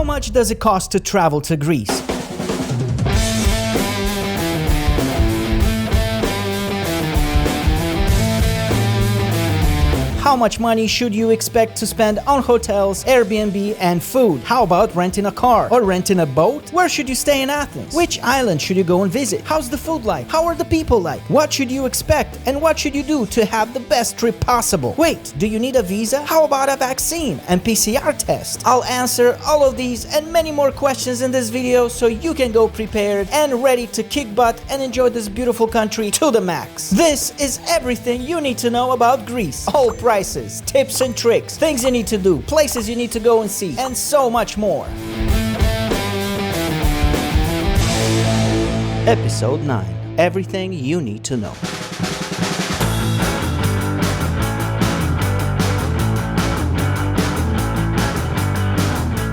How much does it cost to travel to Greece? How much money should you expect to spend on hotels, Airbnb, and food? How about renting a car or renting a boat? Where should you stay in Athens? Which island should you go and visit? How's the food like? How are the people like? What should you expect? And what should you do to have the best trip possible? Wait, do you need a visa? How about a vaccine and PCR test? I'll answer all of these and many more questions in this video so you can go prepared and ready to kick butt and enjoy this beautiful country to the max. This is everything you need to know about Greece. All prices, tips and tricks, things you need to do, places you need to go and see, and so much more. Episode 9. Everything you need to know.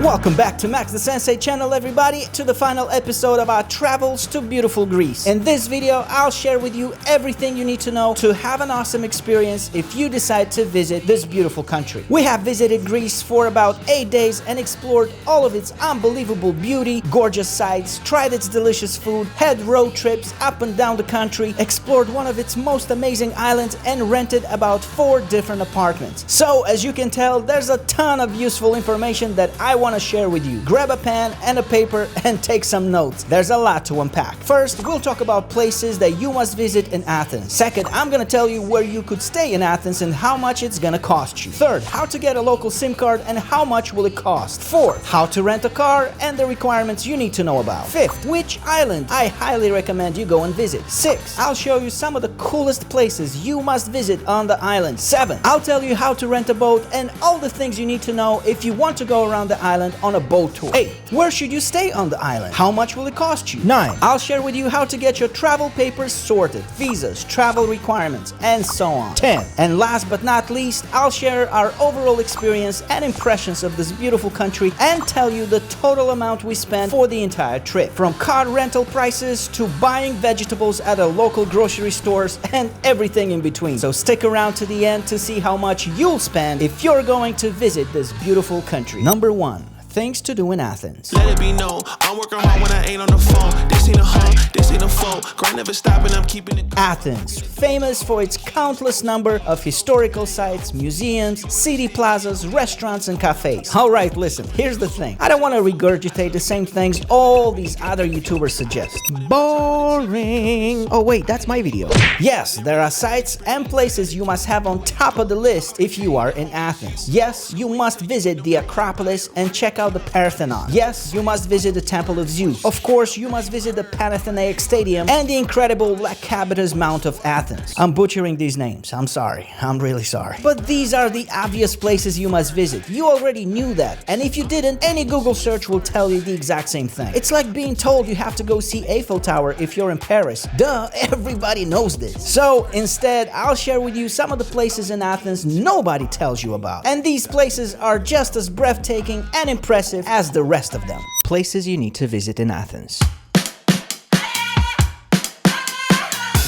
Welcome back to Max the Sensei channel, everybody, to the final episode of our travels to beautiful Greece. In this video, I'll share with you everything you need to know to have an awesome experience if you decide to visit this beautiful country. We have visited Greece for about 8 days and explored all of its unbelievable beauty, gorgeous sights, tried its delicious food, had road trips up and down the country, explored one of its most amazing islands, and rented about 4 different apartments. So, as you can tell, there's a ton of useful information that I want to share with you. Grab a pen and a paper and take some notes. There's a lot to unpack. First, we'll talk about places that you must visit in Athens. Second, I'm gonna tell you where you could stay in Athens and how much it's gonna cost you. Third, how to get a local SIM card and how much will it cost. Fourth, how to rent a car and the requirements you need to know about. Fifth, which island I highly recommend you go and visit. Sixth, I'll show you some of the coolest places you must visit on the island. Seventh, I'll tell you how to rent a boat and all the things you need to know if you want to go around the island on a boat tour. 8. Where should you stay on the island? How much will it cost you? 9. I'll share with you how to get your travel papers sorted, visas, travel requirements, and so on. 10. And last but not least, I'll share our overall experience and impressions of this beautiful country and tell you the total amount we spent for the entire trip. From car rental prices to buying vegetables at a local grocery stores and everything in between. So stick around to the end to see how much you'll spend if you're going to visit this beautiful country. Number 1. Things to do in Athens. Let it be known, I'm working hard when I ain't on the phone. This ain't a home, this ain't a phone. Grind never stopping, I'm keeping it. Athens, famous for its countless number of historical sites, museums, city plazas, restaurants, and cafes. Alright, listen, here's the thing. I don't want to regurgitate the same things all these other YouTubers suggest. Boring. Oh wait, that's my video. Yes, there are sites and places you must have on top of the list if you are in Athens. Yes, you must visit the Acropolis and check out the Parthenon. Yes, you must visit the Temple of Zeus. Of course, you must visit the Panathenaic Stadium and the incredible Lakabatas Mount of Athens. I'm butchering these names. I'm sorry. I'm really sorry. But these are the obvious places you must visit. You already knew that. And if you didn't, any Google search will tell you the exact same thing. It's like being told you have to go see Eiffel Tower if you're in Paris. Duh, everybody knows this. So instead, I'll share with you some of the places in Athens nobody tells you about. And these places are just as breathtaking and impressive as the rest of them. Places you need to visit in Athens.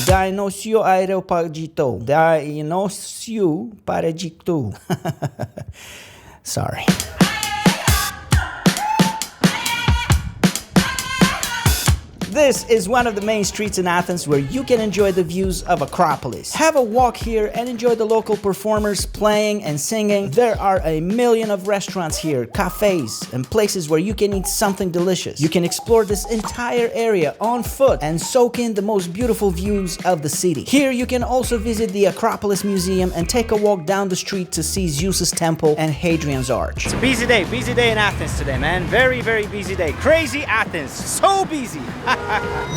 Dionysiou Areopagitou. Dionysiou Paragitou. Sorry. This is one of the main streets in Athens where you can enjoy the views of Acropolis. Have a walk here and enjoy the local performers playing and singing. There are a million of restaurants here, cafes, and places where you can eat something delicious. You can explore this entire area on foot and soak in the most beautiful views of the city. Here you can also visit the Acropolis Museum and take a walk down the street to see Zeus's temple and Hadrian's Arch. It's a busy day in Athens today, man. Very, very busy day. Crazy Athens, so busy.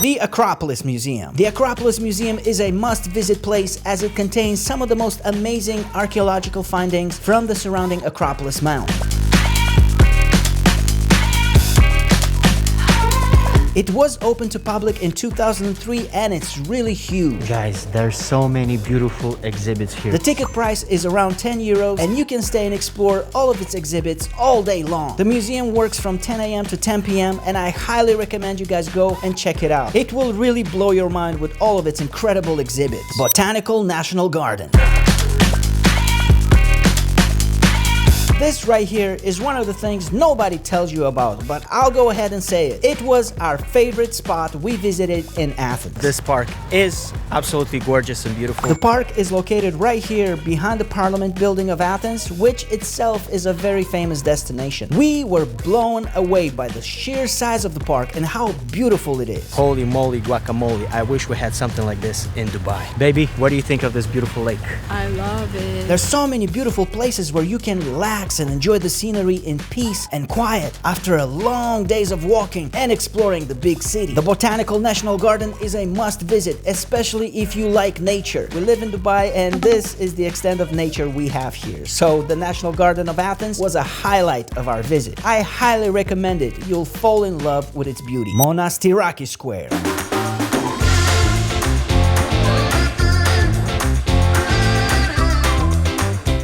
The Acropolis Museum. The Acropolis Museum is a must-visit place as it contains some of the most amazing archaeological findings from the surrounding Acropolis Mount. It was open to public in 2003 and it's really huge. Guys, there's so many beautiful exhibits here. The ticket price is around 10 euros and you can stay and explore all of its exhibits all day long. The museum works from 10 a.m. to 10 p.m. and I highly recommend you guys go and check it out. It will really blow your mind with all of its incredible exhibits. Botanical National Garden. This right here is one of the things nobody tells you about, but I'll go ahead and say it. It was our favorite spot we visited in Athens. This park is absolutely gorgeous and beautiful. The park is located right here behind the Parliament building of Athens, which itself is a very famous destination. We were blown away by the sheer size of the park and how beautiful it is. Holy moly guacamole, I wish we had something like this in Dubai. Baby, what do you think of this beautiful lake? I love it. There's so many beautiful places where you can relax and enjoy the scenery in peace and quiet after a long days of walking and exploring the big city. The Botanical National Garden is a must visit, especially if you like nature. We live in Dubai and this is the extent of nature we have here. So the National Garden of Athens was a highlight of our visit. I highly recommend it. You'll fall in love with its beauty. Monastiraki Square.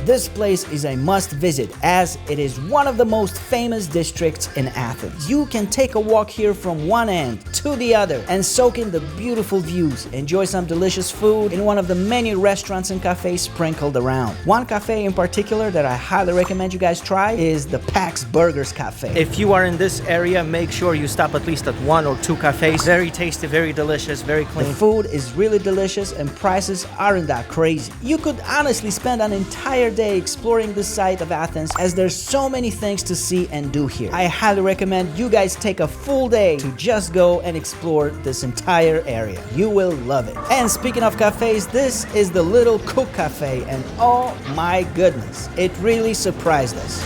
This place is a must visit as it is one of the most famous districts in Athens. You can take a walk here from one end to the other and soak in the beautiful views, enjoy some delicious food in one of the many restaurants and cafes sprinkled around. One cafe in particular that I highly recommend you guys try is the Pax Burgers Cafe. If you are in this area, make sure you stop at least at 1 or 2 cafes. Very tasty, very delicious, very clean. The food is really delicious and prices aren't that crazy. You could honestly spend an entire day exploring the site of Athens as there's so many things to see and do here. I highly recommend you guys take a full day to just go and explore this entire area. You will love it. And speaking of cafes, this is the Little Cook Cafe and oh my goodness, it really surprised us.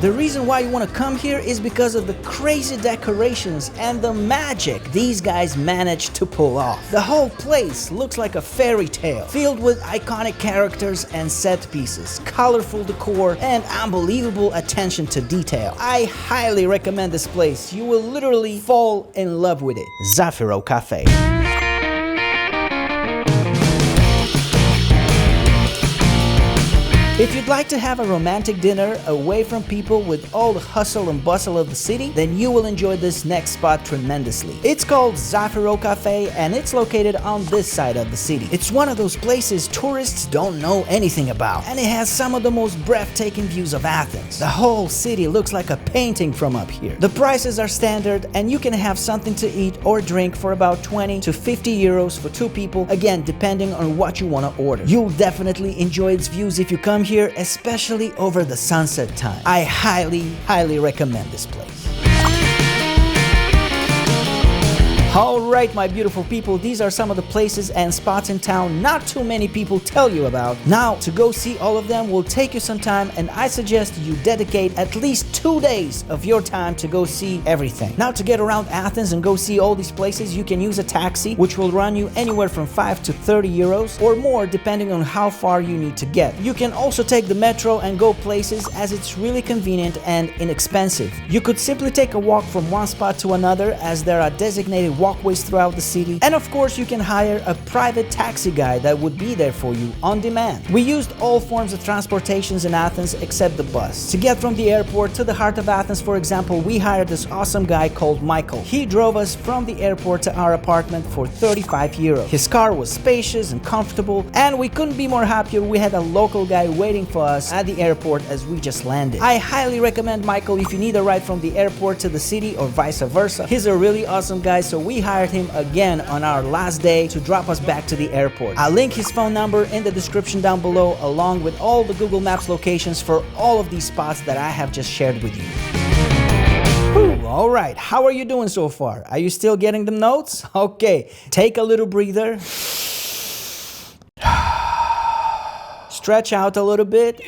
The reason why you want to come here is because of the crazy decorations and the magic these guys managed to pull off. The whole place looks like a fairy tale, filled with iconic characters and set pieces, colorful decor, and unbelievable attention to detail. I highly recommend this place. You will literally fall in love with it. Zafiro Cafe. If you'd like to have a romantic dinner away from people with all the hustle and bustle of the city, then you will enjoy this next spot tremendously. It's called Zafiro Cafe and it's located on this side of the city. It's one of those places tourists don't know anything about, and it has some of the most breathtaking views of Athens. The whole city looks like a painting from up here. The prices are standard and you can have something to eat or drink for about 20 to 50 euros for 2 people, again depending on what you want to order. You'll definitely enjoy its views if you come here, especially over the sunset time. I highly recommend this place. Alright my beautiful people, these are some of the places and spots in town not too many people tell you about. Now to go see all of them will take you some time, and I suggest you dedicate at least 2 days of your time to go see everything. Now to get around Athens and go see all these places, you can use a taxi which will run you anywhere from 5 to 30 euros or more depending on how far you need to get. You can also take the metro and go places as it's really convenient and inexpensive. You could simply take a walk from one spot to another as there are designated walkways throughout the city, and of course you can hire a private taxi guy that would be there for you on demand. We used all forms of transportations in Athens except the bus. To get from the airport to the heart of Athens, for example, we hired this awesome guy called Michael. He drove us from the airport to our apartment for 35 euros. His car was spacious and comfortable, and we couldn't be more happier. We had a local guy waiting for us at the airport as we just landed. I highly recommend Michael if you need a ride from the airport to the city or vice versa. He's a really awesome guy, so we hired him again on our last day to drop us back to the airport. I'll link his phone number in the description down below, along with all the Google Maps locations for all of these spots that I have just shared with you. All right, how are you doing so far? Are you still getting the notes? Okay, take a little breather. Stretch out a little bit.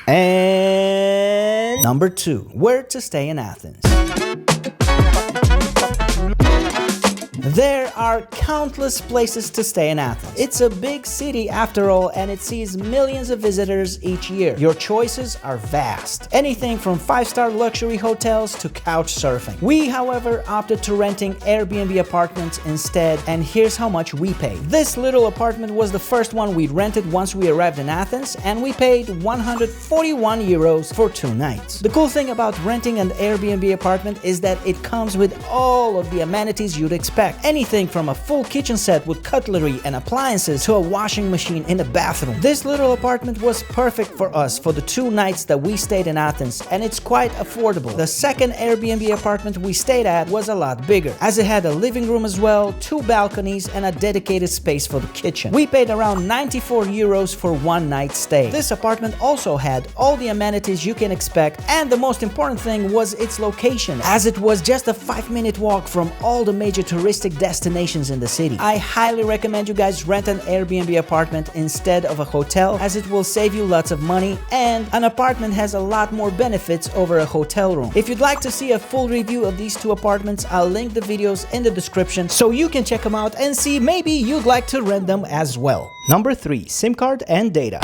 And number 2, where to stay in Athens. There are countless places to stay in Athens. It's a big city after all, and it sees millions of visitors each year. Your choices are vast. Anything from 5-star luxury hotels to couch surfing. We, however, opted to renting Airbnb apartments instead, and here's how much we paid. This little apartment was the first one we rented once we arrived in Athens, and we paid 141 euros for 2 nights. The cool thing about renting an Airbnb apartment is that it comes with all of the amenities you'd expect. anything from a full kitchen set with cutlery and appliances to a washing machine in the bathroom. This little apartment was perfect for us for the 2 nights that we stayed in Athens, and it's quite affordable. The second Airbnb apartment we stayed at was a lot bigger, as it had a living room as well, 2 balconies, and a dedicated space for the kitchen. We paid around 94 euros for 1 night stay. This apartment also had all the amenities you can expect, and the most important thing was its location, as it was just a 5-minute walk from all the major touristic destinations in the city. I highly recommend you guys rent an Airbnb apartment instead of a hotel, as it will save you lots of money, and an apartment has a lot more benefits over a hotel room. If you'd like to see a full review of these 2 apartments, I'll link the videos in the description so you can check them out and see maybe you'd like to rent them as well. Number 3, SIM card and data.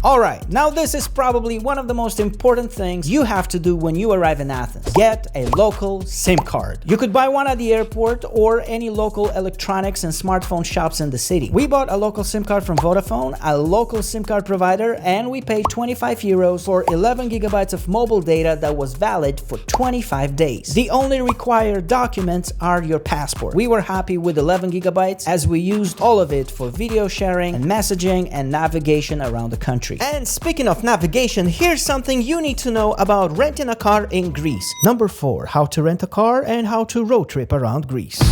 Alright, now this is probably one of the most important things you have to do when you arrive in Athens. Get a local SIM card. You could buy one at the airport or any local electronics and smartphone shops in the city. We bought a local SIM card from Vodafone, a local SIM card provider, and we paid 25 euros for 11 gigabytes of mobile data that was valid for 25 days. The only required documents are your passport. We were happy with 11 gigabytes as we used all of it for video sharing and messaging and navigation around the country. And speaking of navigation, here's something you need to know about renting a car in Greece. Number 4, how to rent a car and how to road trip around Greece.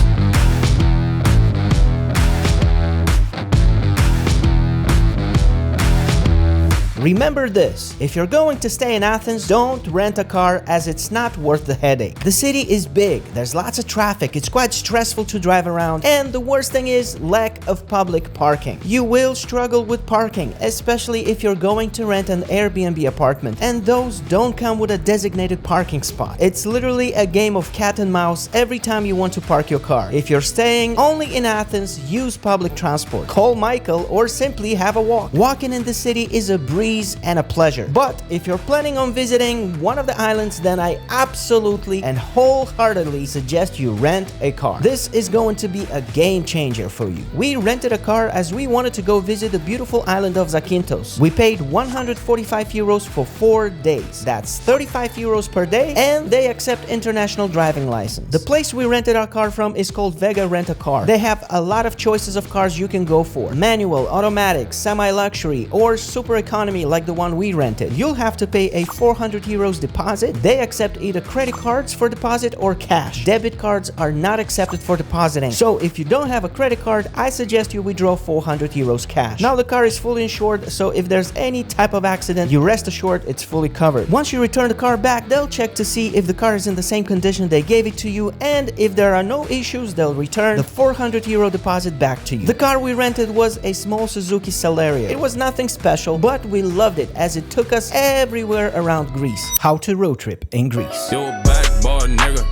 Remember this, if you're going to stay in Athens, don't rent a car as it's not worth the headache. The city is big, there's lots of traffic, it's quite stressful to drive around, and the worst thing is lack of public parking. You will struggle with parking, especially if you're going to rent an Airbnb apartment, and those don't come with a designated parking spot. It's literally a game of cat and mouse every time you want to park your car. If you're staying only in Athens, use public transport. Call Michael or simply have a walk. Walking in the city is a breeze and a pleasure. But if you're planning on visiting one of the islands, then I absolutely and wholeheartedly suggest you rent a car. This is going to be a game changer for you. We rented a car as we wanted to go visit the beautiful island of Zakynthos. We paid 145 euros for 4 days. That's 35 euros per day, and they accept international driving license. The place we rented our car from is called Vega Rent a Car. They have a lot of choices of cars you can go for. Manual, automatic, semi-luxury, or super economy like the one we rented. You'll have to pay a 400 euros deposit. They accept either credit cards for deposit or cash. Debit cards are not accepted for depositing. So if you don't have a credit card, I suggest you withdraw 400 euros cash. Now the car is fully insured, so if there's any type of accident, you rest assured it's fully covered. Once you return the car back, they'll check to see if the car is in the same condition they gave it to you, and if there are no issues, they'll return the 400 euro deposit back to you. The car we rented was a small Suzuki Celerio. It was nothing special, but we loved it as it took us everywhere around Greece. How to road trip in Greece. You a backboard nigga.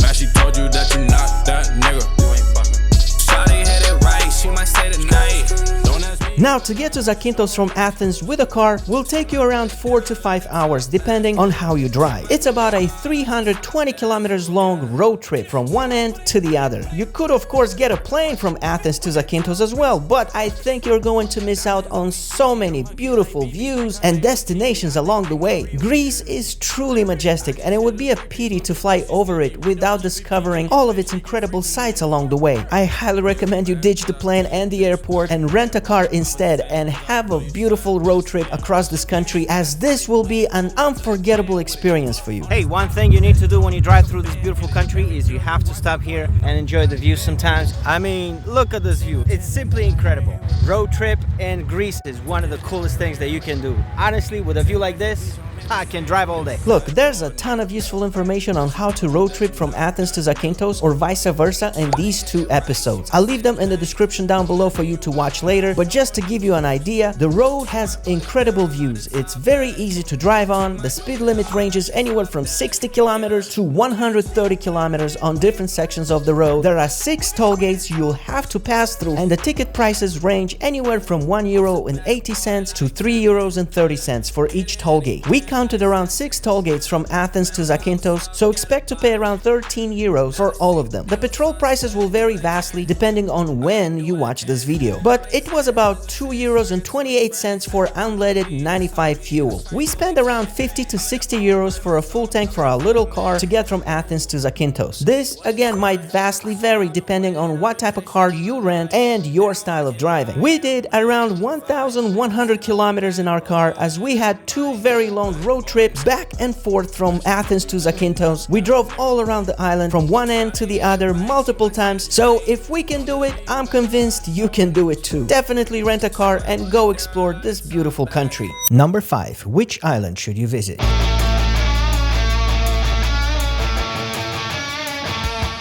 Man, she told you that you not that nigga. You ain't fucking. Shawty had it right, she might say tonight. Don't ask me. Now, to get to Zakynthos from Athens with a car will take you around 4 to 5 hours depending on how you drive. It's about a 320 kilometers long road trip from one end to the other. You could of course get a plane from Athens to Zakynthos as well, but I think you're going to miss out on so many beautiful views and destinations along the way. Greece is truly majestic, and it would be a pity to fly over it without discovering all of its incredible sights along the way. I highly recommend you ditch the plane and the airport and rent a car instead and have a beautiful road trip across this country, as this will be an unforgettable experience for you. Hey, one thing you need to do when you drive through this beautiful country is you have to stop here and enjoy the view sometimes. I mean, look at this view. It's simply incredible. Road trip in Greece is one of the coolest things that you can do. Honestly, with a view like this, I can drive all day. Look, there's a ton of useful information on how to road trip from Athens to Zakynthos or vice versa in these 2 episodes. I'll leave them in the description down below for you to watch later, but just to give you an idea, the road has incredible views. It's very easy to drive on. The speed limit ranges anywhere from 60 kilometers to 130 kilometers on different sections of the road. There are 6 toll gates you'll have to pass through, and the ticket prices range anywhere from €1.80 to €3.30 for each toll gate. We counted around 6 toll gates from Athens to Zakynthos, so expect to pay around 13 euros for all of them. The petrol prices will vary vastly depending on when you watch this video, but it was about 2.28 euros for unleaded 95 fuel. We spent around 50 to 60 euros for a full tank for our little car to get from Athens to Zakynthos. This again might vastly vary depending on what type of car you rent and your style of driving. We did around 1,100 kilometers in our car as we had 2 very long road trips back and forth from Athens to Zakynthos. We drove all around the island from one end to the other multiple times, so if we can do it, I'm convinced you can do it too. Definitely rent a car and go explore this beautiful country. Number 5. Which island should you visit?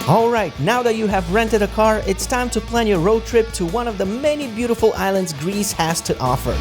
Alright, now that you have rented a car, it's time to plan your road trip to one of the many beautiful islands Greece has to offer.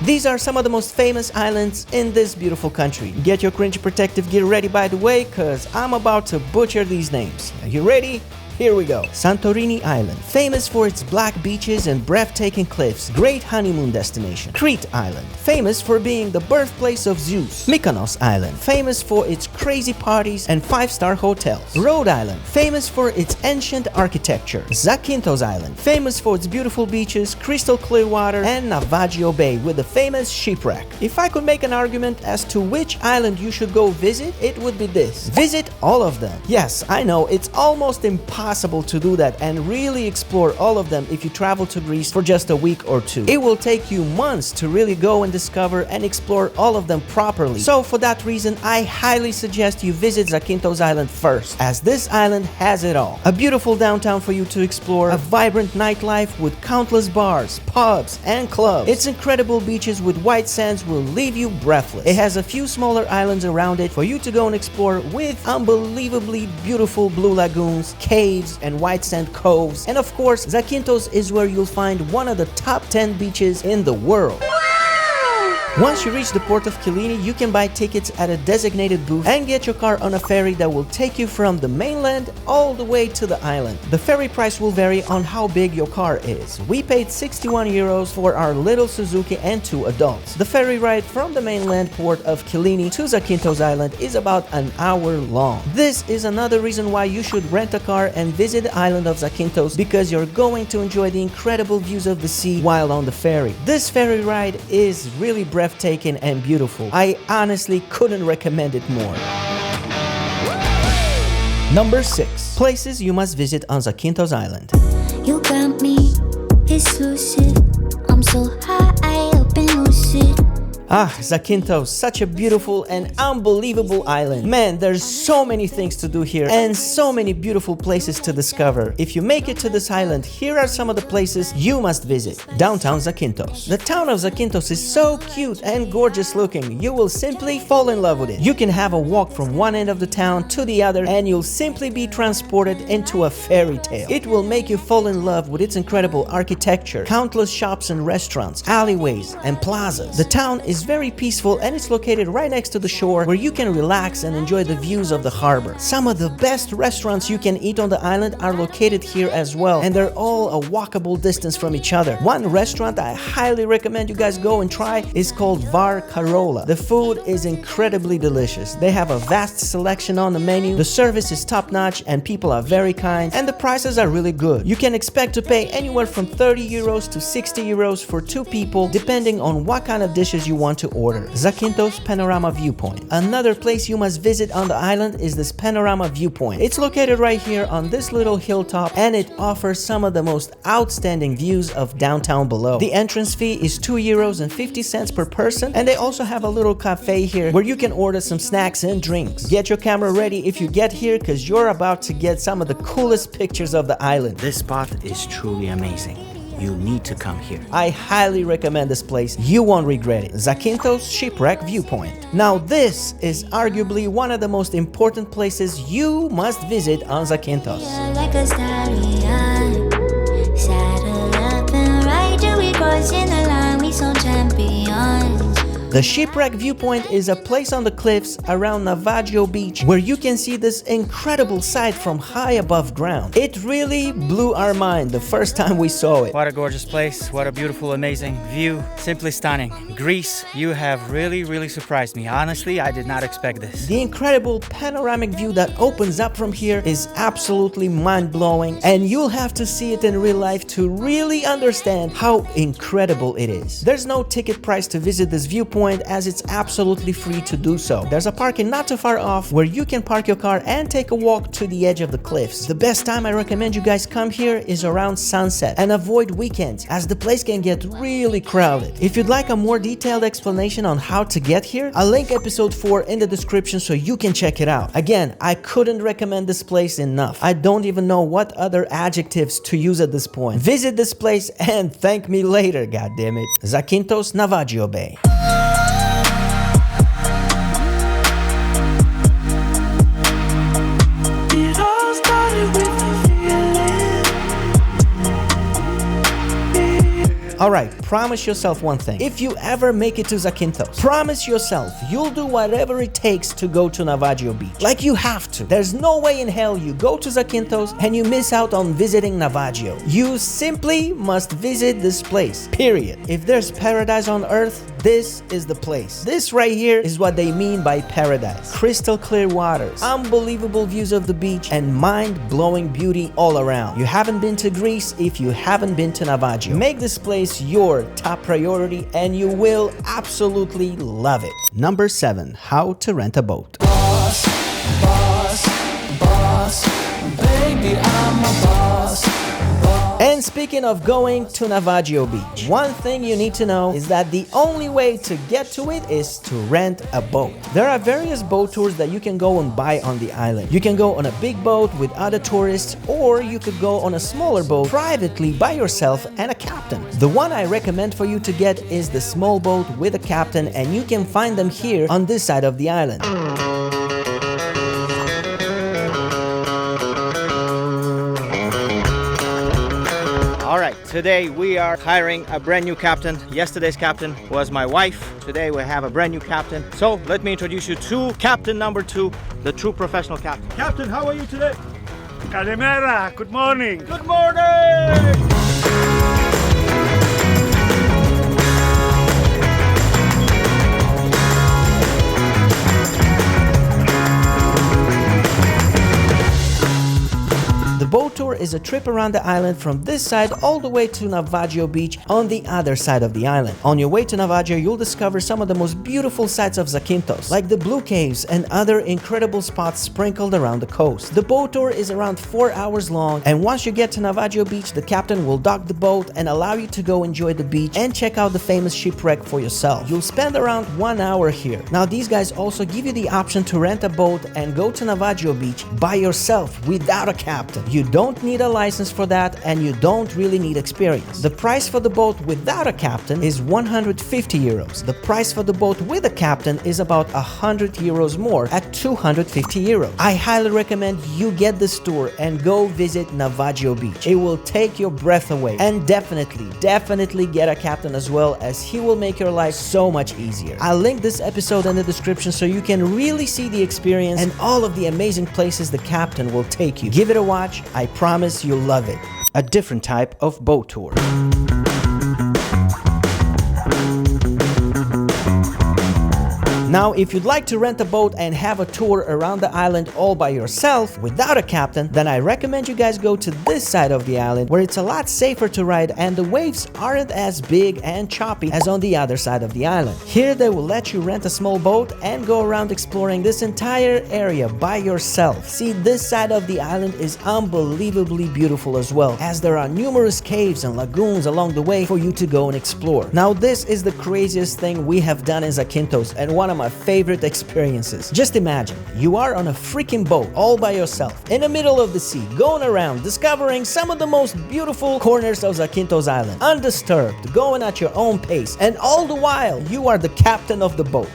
These are some of the most famous islands in this beautiful country. Get your cringe protective gear ready, by the way, cause I'm about to butcher these names. Are you ready? Here we go. Santorini Island, famous for its black beaches and breathtaking cliffs, great honeymoon destination. Crete Island, famous for being the birthplace of Zeus. Mykonos Island, famous for its crazy parties and 5-star hotels. Rhode Island, famous for its ancient architecture. Zakynthos Island, famous for its beautiful beaches, crystal clear water, and Navagio Bay with the famous Shipwreck. If I could make an argument as to which island you should go visit, it would be this. Visit all of them. Yes, I know, it's almost impossible to do that and really explore all of them if you travel to Greece for just a week or two. It will take you months to really go and discover and explore all of them properly. So for that reason, I highly suggest you visit Zakynthos Island first, as this island has it all. A beautiful downtown for you to explore, a vibrant nightlife with countless bars, pubs, and clubs. Its incredible beaches with white sands will leave you breathless. It has a few smaller islands around it for you to go and explore with unbelievably beautiful blue lagoons, caves, and white sand coves. And of course, Zakynthos is where you'll find one of the top 10 beaches in the world. Once you reach the port of Kyllini, you can buy tickets at a designated booth and get your car on a ferry that will take you from the mainland all the way to the island. The ferry price will vary on how big your car is. We paid 61 euros for our little Suzuki and 2 adults. The ferry ride from the mainland port of Kyllini to Zakynthos Island is about an hour long. This is another reason why you should rent a car and visit the island of Zakynthos, because you're going to enjoy the incredible views of the sea while on the ferry. This ferry ride is really breathtaking and beautiful. I honestly couldn't recommend it more. Number 6. Places you must visit on Zakynthos Island. You got me exclusive. I'm so high up and lucid. Ah, Zakynthos, such a beautiful and unbelievable island. Man, there's so many things to do here and so many beautiful places to discover. If you make it to this island, here are some of the places you must visit. Downtown Zakynthos. The town of Zakynthos is so cute and gorgeous looking, you will simply fall in love with it. You can have a walk from one end of the town to the other and you'll simply be transported into a fairy tale. It will make you fall in love with its incredible architecture, countless shops and restaurants, alleyways and plazas. The town is very peaceful and it's located right next to the shore, where you can relax and enjoy the views of the harbor. Some of the best restaurants you can eat on the island are located here as well, and they're all a walkable distance from each other. One restaurant I highly recommend you guys go and try is called Var Karola. The food is incredibly delicious. They have a vast selection on the menu, the service is top-notch and people are very kind, and the prices are really good. You can expect to pay anywhere from 30 euros to 60 euros for 2 people, depending on what kind of dishes you want to order. Zakynthos Panorama Viewpoint. Another place you must visit on the island is this Panorama Viewpoint. It's located right here on this little hilltop and it offers some of the most outstanding views of downtown below. The entrance fee is 2 euros and 50 cents per person, and they also have a little cafe here where you can order some snacks and drinks. Get your camera ready if you get here, because you're about to get some of the coolest pictures of the island. This spot is truly amazing. You need to come here. I highly recommend this place. You won't regret it. Zakynthos Shipwreck Viewpoint. Now this is arguably one of the most important places you must visit on Zakynthos. Yeah, like a stallion. Saddle up and ride till we crossing the line. We some champions. The Shipwreck viewpoint is a place on the cliffs around Navagio beach where you can see this incredible sight from high above ground. It really blew our mind the first time we saw it. What a gorgeous place, what a beautiful, amazing view, simply stunning. Greece, you have really surprised me. Honestly, I did not expect this. The incredible panoramic view that opens up from here is absolutely mind-blowing, and you'll have to see it in real life to really understand how incredible it is. There's no ticket price to visit this viewpoint as it's absolutely free to do so. There's a parking not too far off where you can park your car and take a walk to the edge of the cliffs. The best time I recommend you guys come here is around sunset and avoid weekends as the place can get really crowded. If you'd like a more detailed explanation on how to get here, I'll link episode 4 in the description so you can check it out. Again, I couldn't recommend this place enough. I don't even know what other adjectives to use at this point. Visit this place and thank me later, goddammit. Zakynthos, Navajo Bay. Alright, promise yourself one thing. If you ever make it to Zakynthos, promise yourself you'll do whatever it takes to go to Navagio beach. Like you have to. There's no way in hell you go to Zakynthos and you miss out on visiting Navagio. You simply must visit this place, period. If there's paradise on earth, this is the place. This right here is what they mean by paradise. Crystal clear waters, unbelievable views of the beach, and mind-blowing beauty all around. You haven't been to Greece if you haven't been to Navagio. Make this place your top priority and you will absolutely love it. Number 7. How to rent a boat. Boss, baby, I'm a boss. And speaking of going to Navagio beach, one thing you need to know is that the only way to get to it is to rent a boat. There are various boat tours that you can go and buy on the island. You can go on a big boat with other tourists, or you could go on a smaller boat privately by yourself and a captain. The one I recommend for you to get is the small boat with a captain, and you can find them here on this side of the island. Alright, today we are hiring a brand new captain. Yesterday's captain was my wife. Today we have a brand new captain. So let me introduce you to captain number 2, the true professional captain. Captain, how are you today? Kalimera, good morning. Good morning! The boat tour is a trip around the island from this side all the way to Navagio beach on the other side of the island. On your way to Navagio, you'll discover some of the most beautiful sights of Zakynthos, like the blue caves and other incredible spots sprinkled around the coast. The boat tour is around 4 hours long, and once you get to Navagio beach, the captain will dock the boat and allow you to go enjoy the beach and check out the famous shipwreck for yourself. You'll spend around 1 hour here. Now, these guys also give you the option to rent a boat and go to Navagio beach by yourself without a captain. You don't need a license for that, and you don't really need experience. The price for the boat without a captain is 150 euros. The price for the boat with a captain is about 100 euros more at 250 euros. I highly recommend you get this tour and go visit Navagio beach. It will take your breath away, and definitely get a captain as well, as he will make your life so much easier. I'll link this episode in the description so you can really see the experience and all of the amazing places the captain will take you. Give it a watch. I promise you'll love it. A different type of boat tour. Now, if you'd like to rent a boat and have a tour around the island all by yourself without a captain, then I recommend you guys go to this side of the island where it's a lot safer to ride and the waves aren't as big and choppy as on the other side of the island. Here they will let you rent a small boat and go around exploring this entire area by yourself. See, this side of the island is unbelievably beautiful as well, as there are numerous caves and lagoons along the way for you to go and explore. Now, this is the craziest thing we have done in Zakynthos and one of my favorite experiences. Just imagine, you are on a freaking boat all by yourself in the middle of the sea, going around discovering some of the most beautiful corners of Zakynthos Island, undisturbed, going at your own pace, and all the while you are the captain of the boat.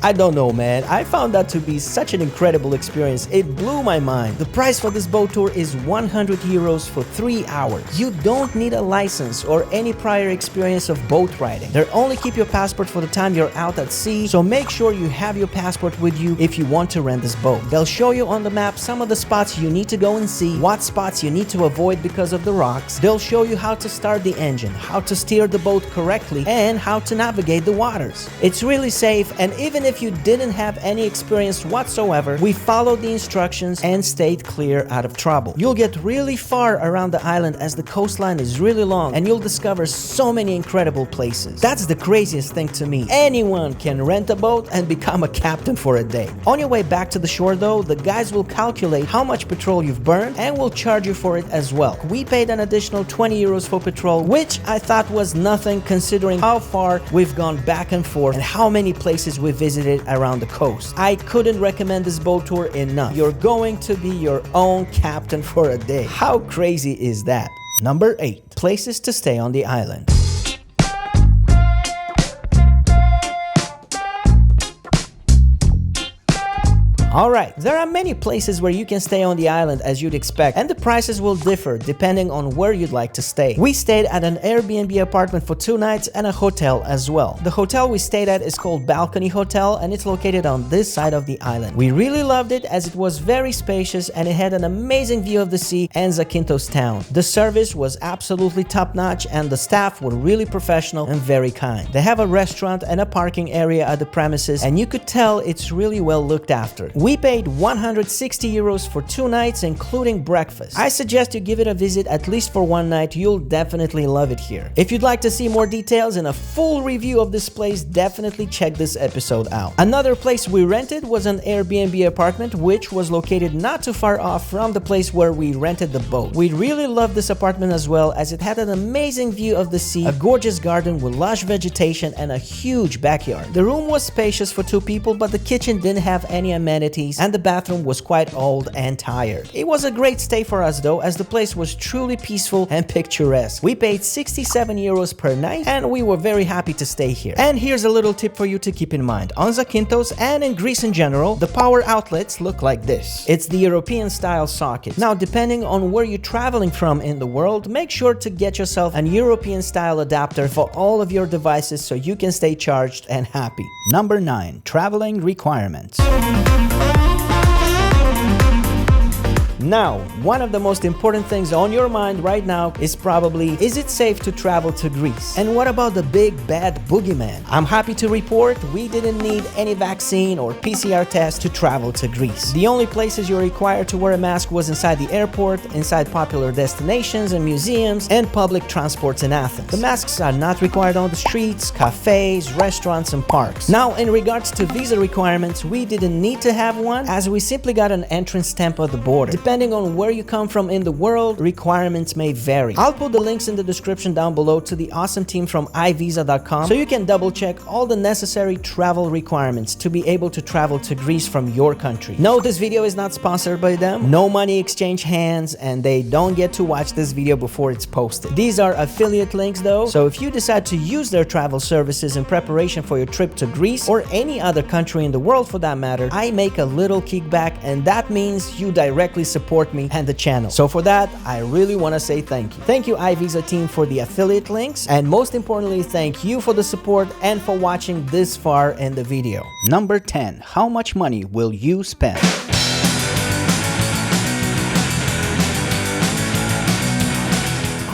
I don't know, man. I found that to be such an incredible experience. It blew my mind. The price for this boat tour is 100 euros for 3 hours. You don't need a license or any prior experience of boat riding. They'll only keep your passport for the time you're out at sea, so make sure you have your passport with you if you want to rent this boat. They'll show you on the map some of the spots you need to go and see, what spots you need to avoid because of the rocks. They'll show you how to start the engine, how to steer the boat correctly, and how to navigate the waters. It's really safe, and even if you didn't have any experience whatsoever, we followed the instructions and stayed clear out of trouble. You'll get really far around the island as the coastline is really long, and you'll discover so many incredible places. That's the craziest thing to me. Anyone can rent a boat and become a captain for a day. On your way back to the shore though, the guys will calculate how much petrol you've burned and will charge you for it as well. We paid an additional 20 euros for petrol, which I thought was nothing considering how far we've gone back and forth and how many places we visited around the coast. I couldn't recommend this boat tour enough. You're going to be your own captain for a day. How crazy is that? Number 8. Places to stay on the island. Alright, there are many places where you can stay on the island as you'd expect, and the prices will differ depending on where you'd like to stay. We stayed at an Airbnb apartment for 2 nights and a hotel as well. The hotel we stayed at is called Balcony Hotel, and it's located on this side of the island. We really loved it as it was very spacious and it had an amazing view of the sea and Zakynthos town. The service was absolutely top-notch and the staff were really professional and very kind. They have a restaurant and a parking area at the premises, and you could tell it's really well looked after. We paid 160 euros for 2 nights, including breakfast. I suggest you give it a visit at least for 1 night. You'll definitely love it here. If you'd like to see more details and a full review of this place, definitely check this episode out. Another place we rented was an Airbnb apartment, which was located not too far off from the place where we rented the boat. We really loved this apartment as well, as it had an amazing view of the sea, a gorgeous garden with lush vegetation, and a huge backyard. The room was spacious for 2 people, but the kitchen didn't have any amenities, and the bathroom was quite old and tired. It was a great stay for us though, as the place was truly peaceful and picturesque. We paid 67 euros per night, and we were very happy to stay here. And here's a little tip for you to keep in mind. On Zakynthos and in Greece in general, the power outlets look like this. It's the European style socket. Now, depending on where you're traveling from in the world, make sure to get yourself an European style adapter for all of your devices so you can stay charged and happy. Number 9. Traveling requirements. Now, one of the most important things on your mind right now is probably, is it safe to travel to Greece? And what about the big bad boogeyman? I'm happy to report we didn't need any vaccine or PCR test to travel to Greece. The only places you're required to wear a mask was inside the airport, inside popular destinations and museums, and public transports in Athens. The masks are not required on the streets, cafes, restaurants, and parks. Now, in regards to visa requirements, we didn't need to have one, as we simply got an entrance stamp at the border. Depending on where you come from in the world, requirements may vary. I'll put the links in the description down below to the awesome team from iVisa.com so you can double check all the necessary travel requirements to be able to travel to Greece from your country. No, this video is not sponsored by them. No money exchange hands, and they don't get to watch this video before it's posted. These are affiliate links though, so if you decide to use their travel services in preparation for your trip to Greece or any other country in the world for that matter, I make a little kickback, and that means you directly support me and the channel. So for that, I really want to say thank you. Thank you iVisa team for the affiliate links, and most importantly, thank you for the support and for watching this far in the video. Number 10. How much money will you spend?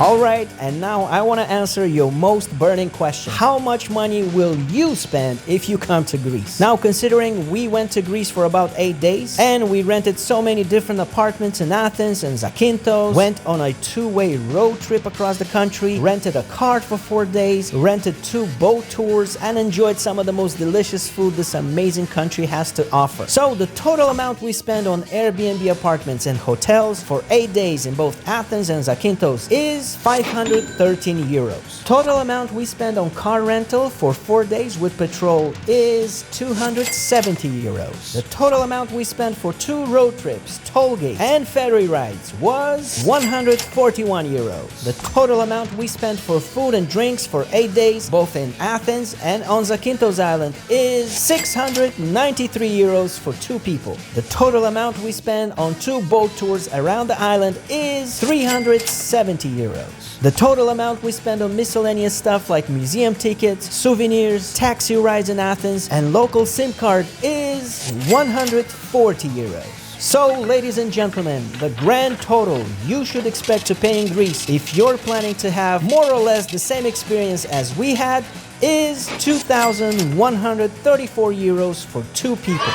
Alright, and now I want to answer your most burning question. How much money will you spend if you come to Greece? Now, considering we went to Greece for about 8 days, and we rented so many different apartments in Athens and Zakynthos, went on a 2-way road trip across the country, rented a car for 4 days, rented 2 boat tours, and enjoyed some of the most delicious food this amazing country has to offer. So the total amount we spent on Airbnb apartments and hotels for 8 days in both Athens and Zakynthos is is 513 euros. Total amount we spend on car rental for 4 days with petrol is 270 euros. The total amount we spent for 2 road trips, toll gates, and ferry rides was 141 euros. The total amount we spent for food and drinks for 8 days, both in Athens and on Zakynthos Island, is 693 euros for 2 people. The total amount we spent on 2 boat tours around the island is 370 euros. The total amount we spend on miscellaneous stuff like museum tickets, souvenirs, taxi rides in Athens, and local SIM card is 140 euros. So, ladies and gentlemen, the grand total you should expect to pay in Greece if you're planning to have more or less the same experience as we had is 2,134 euros for 2 people.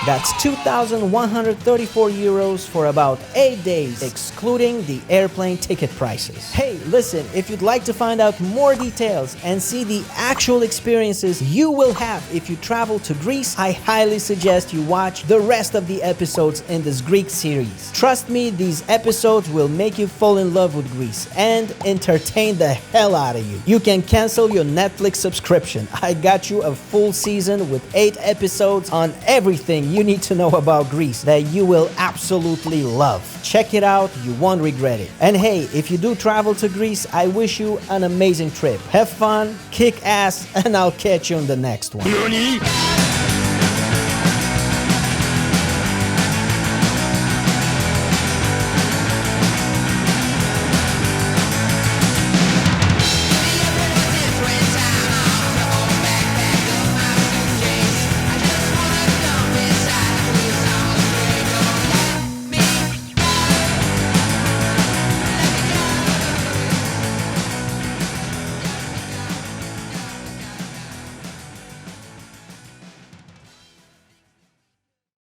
That's 2,134 euros for about 8 days, excluding the airplane ticket prices. Hey, listen, if you'd like to find out more details and see the actual experiences you will have if you travel to Greece, I highly suggest you watch the rest of the episodes in this Greek series. Trust me, these episodes will make you fall in love with Greece and entertain the hell out of you. You can cancel your Netflix subscription. I got you a full season with 8 episodes on everything you need to know about Greece that you will absolutely love. Check it out, you won't regret it. And hey, if you do travel to Greece, I wish you an amazing trip. Have fun, kick ass, and I'll catch you on the next one.